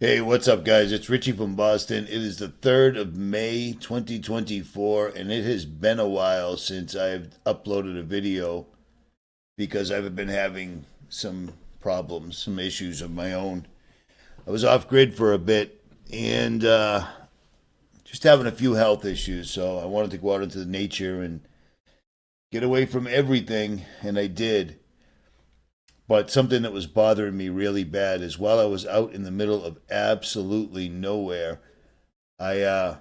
Hey, what's up, guys? It's Richie from Boston. It is the 3rd of May, 2024, and it has been a while since I've uploaded a video because I've been having some problems, some issues of my own. I was off grid for a bit and just having a few health issues, so I wanted to go out into the nature and get away from everything, and I did. But something that was bothering me really bad is while I was out in the middle of absolutely nowhere, I I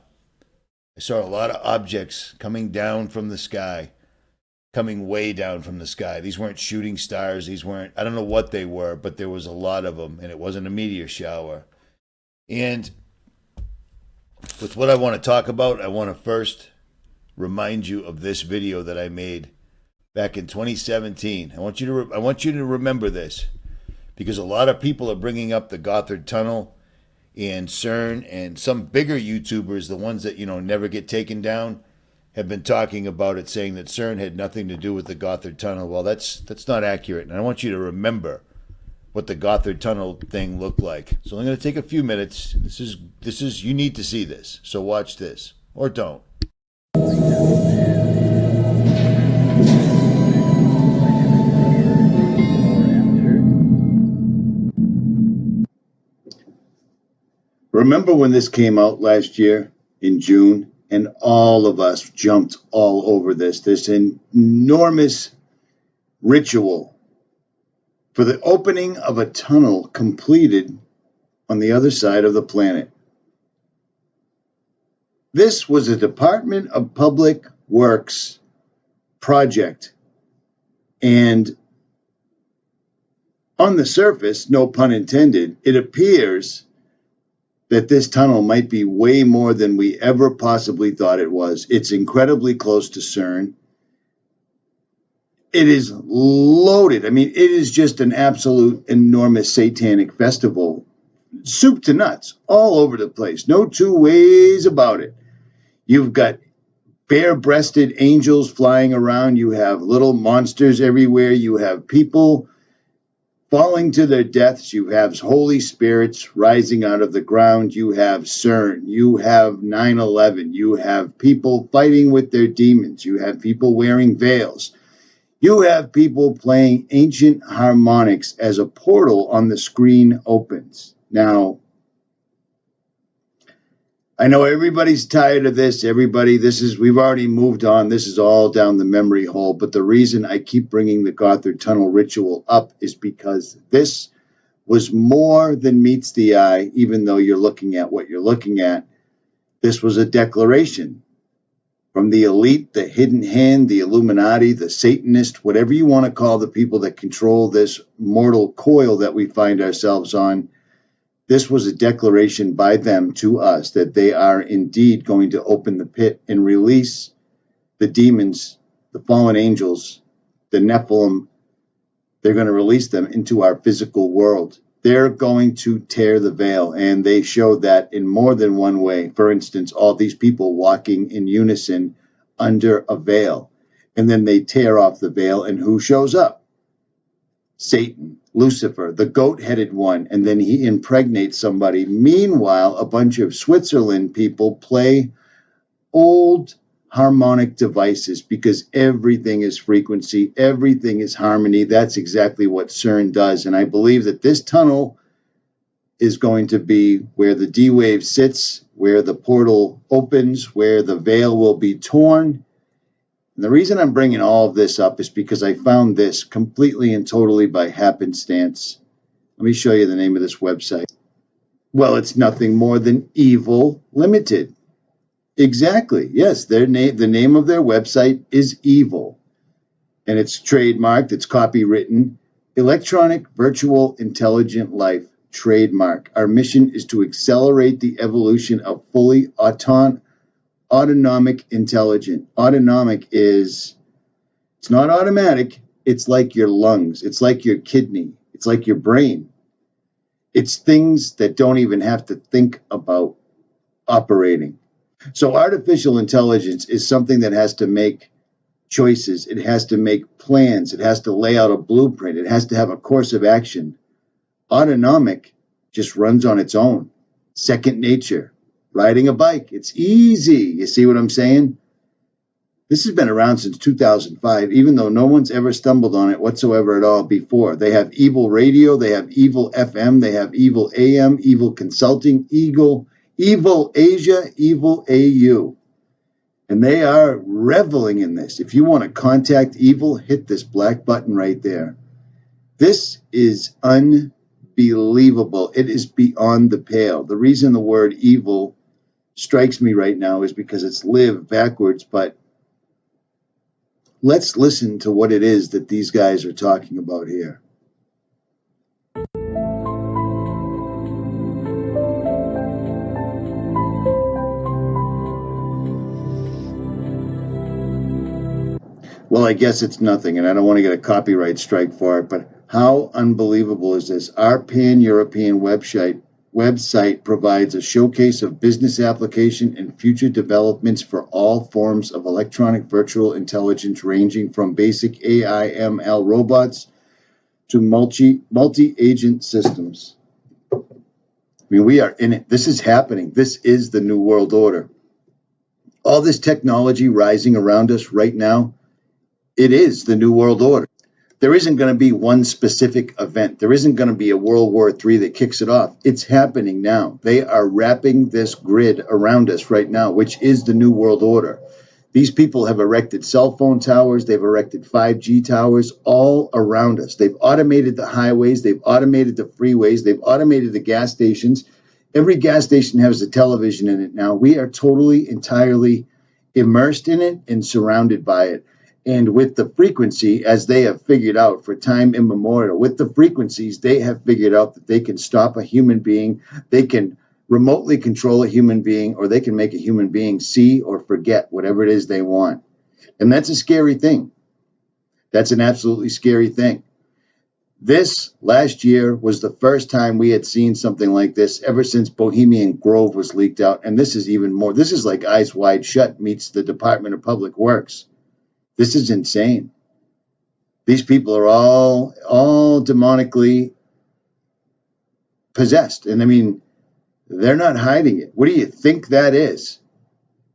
saw a lot of objects coming down from the sky, coming way down from the sky. These weren't shooting stars. These weren't, I don't know what they were, but there was a lot of them, and it wasn't a meteor shower. And with what I want to talk about, I want to first remind you of this video that I made back in 2017. I want you to remember this because a lot of people are bringing up the Gothard Tunnel and CERN, and some bigger YouTubers, the ones that never get taken down, have been talking about it, saying that CERN had nothing to do with the Gothard Tunnel. Well, that's not accurate, and I want you to remember what the Gothard Tunnel thing looked like. So I'm going to take a few minutes. This is you need to see this. So watch this or don't. Remember when this came out last year in June, and all of us jumped all over this enormous ritual for the opening of a tunnel completed on the other side of the planet. This was a Department of Public Works project, and on the surface, no pun intended, it appears that this tunnel might be way more than we ever possibly thought it was. It's incredibly close to CERN. It is loaded. I mean, it is just an absolute enormous satanic festival, soup to nuts, all over the place. No two ways about it. You've got bare-breasted angels flying around. You have little monsters everywhere. You have people falling to their deaths. You have holy spirits rising out of the ground. You have CERN. You have 9/11. You have people fighting with their demons. You have people wearing veils. You have people playing ancient harmonics as a portal on the screen opens. Now, I know everybody's tired of this. We've already moved on. This is all down the memory hole. But the reason I keep bringing the Gothard Tunnel ritual up is because this was more than meets the eye, even though you're looking at what you're looking at. This was a declaration from the elite, the hidden hand, the Illuminati, the Satanist, whatever you want to call the people that control this mortal coil that we find ourselves on. This was a declaration by them to us that they are indeed going to open the pit and release the demons, the fallen angels, the Nephilim. They're going to release them into our physical world. They're going to tear the veil, and they showed that in more than one way. For instance, all these people walking in unison under a veil, and then they tear off the veil, and who shows up? Satan, Lucifer, the goat-headed one, and then he impregnates somebody. Meanwhile, a bunch of Switzerland people play old harmonic devices because everything is frequency, everything is harmony. That's exactly what CERN does, and I believe that this tunnel is going to be where the D-wave sits, where the portal opens, where the veil will be torn. And the reason I'm bringing all of this up is because I found this completely and totally by happenstance. Let me show you the name of this website. Well, it's nothing more than Evil Limited. Exactly. Yes, the name of their website is Evil. And it's trademarked, it's copywritten. Electronic Virtual Intelligent Life, trademark. Our mission is to accelerate the evolution of fully autonomic intelligent. Autonomic is, it's not automatic. It's like your lungs. It's like your kidney. It's like your brain. It's things that don't even have to think about operating. So artificial intelligence is something that has to make choices. It has to make plans. It has to lay out a blueprint. It has to have a course of action. Autonomic just runs on its own. Second nature. Riding a bike. It's easy. You see what I'm saying? This has been around since 2005, even though no one's ever stumbled on it whatsoever at all before. They have evil radio, they have evil FM, they have evil AM, evil consulting, evil Asia, evil AU. And they are reveling in this. If you want to contact evil, hit this black button right there. This is unbelievable. It is beyond the pale. The reason the word evil strikes me right now is because it's live backwards, but let's listen to what it is that these guys are talking about here. Well, I guess it's nothing, and I don't want to get a copyright strike for it, but how unbelievable is this? Our pan-European website provides a showcase of business application and future developments for all forms of electronic virtual intelligence, ranging from basic AI ML robots to multi-agent systems. I mean, we are in it. This is happening. This is the New World Order. All this technology rising around us right now, it is the New World Order. There isn't going to be one specific event. There isn't going to be a World War III that kicks it off. It's happening now. They are wrapping this grid around us right now, which is the New World Order. These people have erected cell phone towers. They've erected 5G towers all around us. They've automated the highways. They've automated the freeways. They've automated the gas stations. Every gas station has a television in it now. We are totally, entirely immersed in it and surrounded by it. And with the frequency, as they have figured out for time immemorial, with the frequencies, they have figured out that they can stop a human being, they can remotely control a human being, or they can make a human being see or forget whatever it is they want. And that's a scary thing. That's an absolutely scary thing. This last year was the first time we had seen something like this ever since Bohemian Grove was leaked out. And this is even more. This is like Eyes Wide Shut meets the Department of Public Works. This is insane. These people are all demonically possessed. And I mean, they're not hiding it. What do you think that is?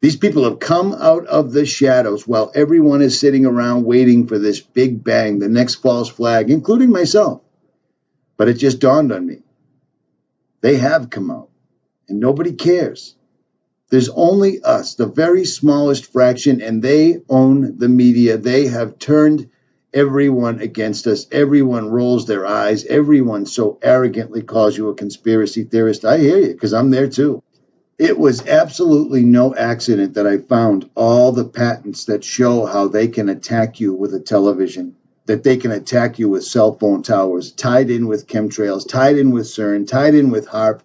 These people have come out of the shadows while everyone is sitting around waiting for this big bang, the next false flag, including myself. But it just dawned on me. They have come out, and nobody cares. There's only us, the very smallest fraction, and they own the media. They have turned everyone against us. Everyone rolls their eyes. Everyone so arrogantly calls you a conspiracy theorist. I hear you, because I'm there too. It was absolutely no accident that I found all the patents that show how they can attack you with a television, that they can attack you with cell phone towers, tied in with chemtrails, tied in with CERN, tied in with HAARP,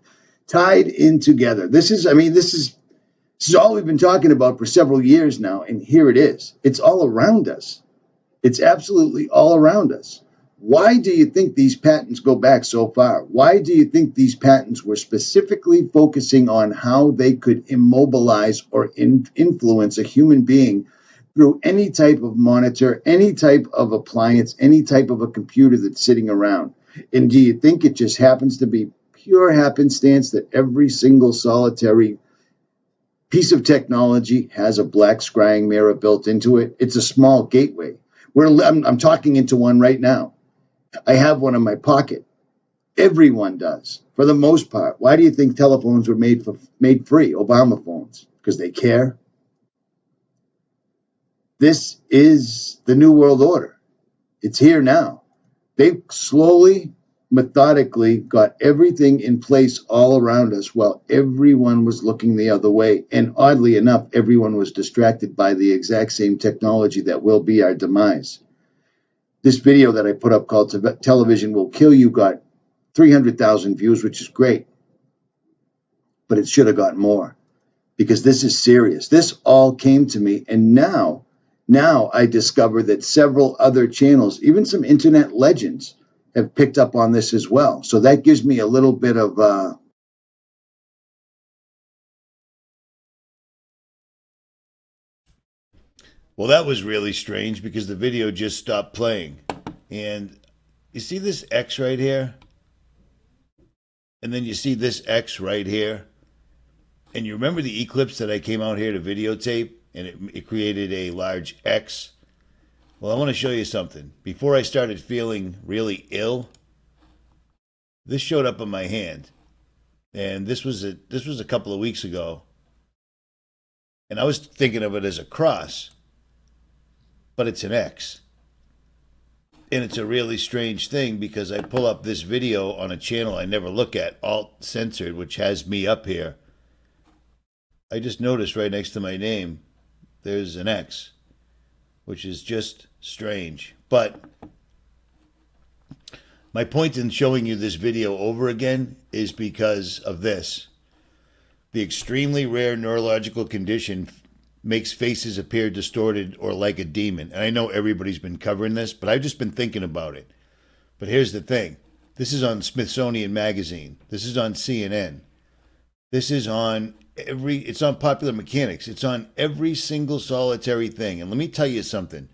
tied in together. This is all we've been talking about for several years now, and here it is. It's all around us. It's absolutely all around us. Why do you think these patents go back so far? Why do you think these patents were specifically focusing on how they could immobilize or influence a human being through any type of monitor, any type of appliance, any type of a computer that's sitting around? And do you think it just happens to be pure happenstance that every single solitary piece of technology has a black scrying mirror built into it? It's a small gateway. I'm talking into one right now. I have one in my pocket. Everyone does, for the most part. Why do you think telephones were made free, Obama phones? Because they care. This is the New World Order. It's here now. They slowly, methodically got everything in place all around us while everyone was looking the other way. And oddly enough, everyone was distracted by the exact same technology that will be our demise. This video that I put up called Television Will Kill You got 300,000 views, which is great. But it should have got more, because this is serious. This all came to me, and now I discover that several other channels, even some internet legends, have picked up on this as well. So that gives me a little bit of Well, that was really strange because the video just stopped playing. And you see this X right here? And then you see this X right here. And you remember the eclipse that I came out here to videotape and it created a large X? Well, I want to show you something. Before I started feeling really ill, this showed up on my hand. And this was a couple of weeks ago. And I was thinking of it as a cross, but it's an X. And it's a really strange thing because I pull up this video on a channel I never look at, Alt Censored, which has me up here. I just noticed right next to my name, there's an X, which is just strange. But my point in showing you this video over again is because of this. The extremely rare neurological condition makes faces appear distorted or like a demon. And I know everybody's been covering this, but I've just been thinking about it. But here's the thing. This is on Smithsonian Magazine. This is on CNN. This is on it's on Popular Mechanics. It's on every single solitary thing. And let me tell you something.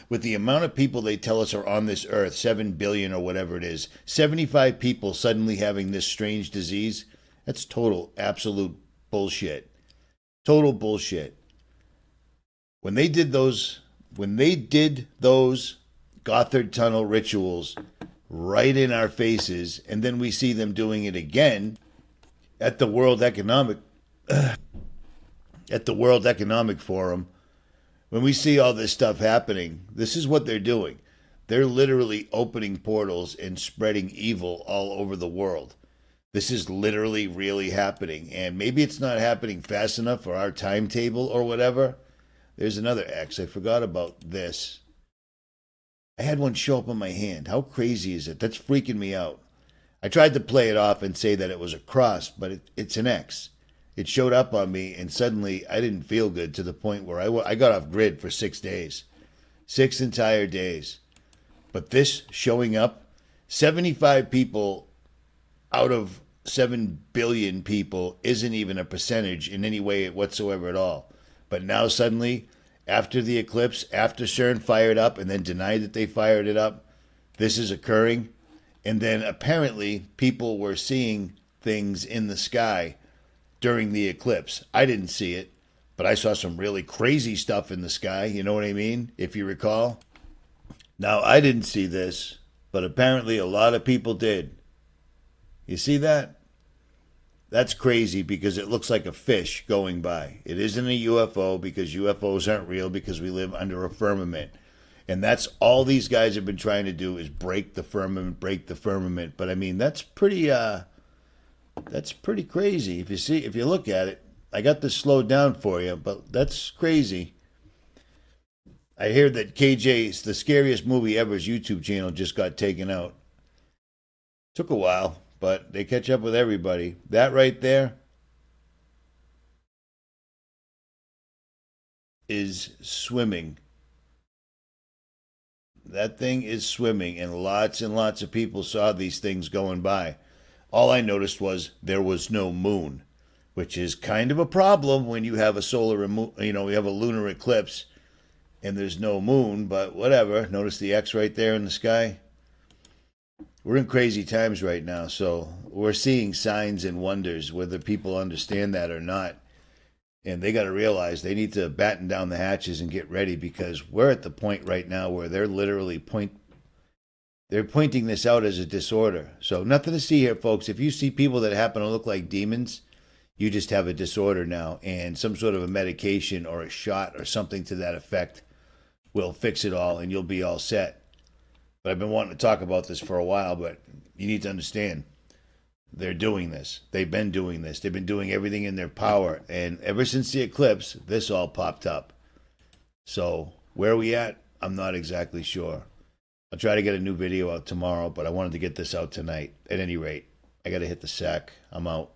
With the amount of people they tell us are on this earth, 7 billion or whatever it is, 75 people suddenly having this strange disease, that's total, absolute bullshit. Total bullshit. When they did those Gothard Tunnel rituals right in our faces, and then we see them doing it again at the World Economic Forum, when we see all this stuff happening, this is what they're doing. They're literally opening portals and spreading evil all over the world. This is literally really happening. And maybe it's not happening fast enough for our timetable or whatever. There's another X. I forgot about this. I had one show up on my hand. How crazy is it? That's freaking me out. I tried to play it off and say that it was a cross, but it's an X. It showed up on me, and suddenly I didn't feel good to the point where I got off grid for 6 days. 6 entire days. But this showing up, 75 people out of 7 billion people isn't even a percentage in any way whatsoever at all. But now suddenly, after the eclipse, after CERN fired up and then denied that they fired it up, this is occurring. And then apparently people were seeing things in the sky during the eclipse. I didn't see it, but I saw some really crazy stuff in the sky. You know what I mean? If you recall. Now, I didn't see this, but apparently a lot of people did. You see that? That's crazy because it looks like a fish going by. It isn't a UFO because UFOs aren't real because we live under a firmament. And that's all these guys have been trying to do is break the firmament, break the firmament. But I mean, that's pretty crazy. If you look at it, I got this slowed down for you, but that's crazy. I hear that KJ's The Scariest Movie Ever's YouTube channel just got taken out. Took a while, but they catch up with everybody. That right there is swimming. That thing is swimming, and lots of people saw these things going by. All I noticed was there was no moon, which is kind of a problem when you have you have a lunar eclipse and there's no moon, but whatever. Notice the X right there in the sky. We're in crazy times right now, so we're seeing signs and wonders, whether people understand that or not. And they got to realize they need to batten down the hatches and get ready because we're at the point right now where they're literally pointing this out as a disorder. So nothing to see here, folks. If you see people that happen to look like demons, you just have a disorder now, and some sort of a medication or a shot or something to that effect will fix it all, and you'll be all set. But I've been wanting to talk about this for a while, but you need to understand. They're doing this. They've been doing this. They've been doing everything in their power. And ever since the eclipse, this all popped up. So where are we at? I'm not exactly sure. I'll try to get a new video out tomorrow, but I wanted to get this out tonight. At any rate, I got to hit the sack. I'm out.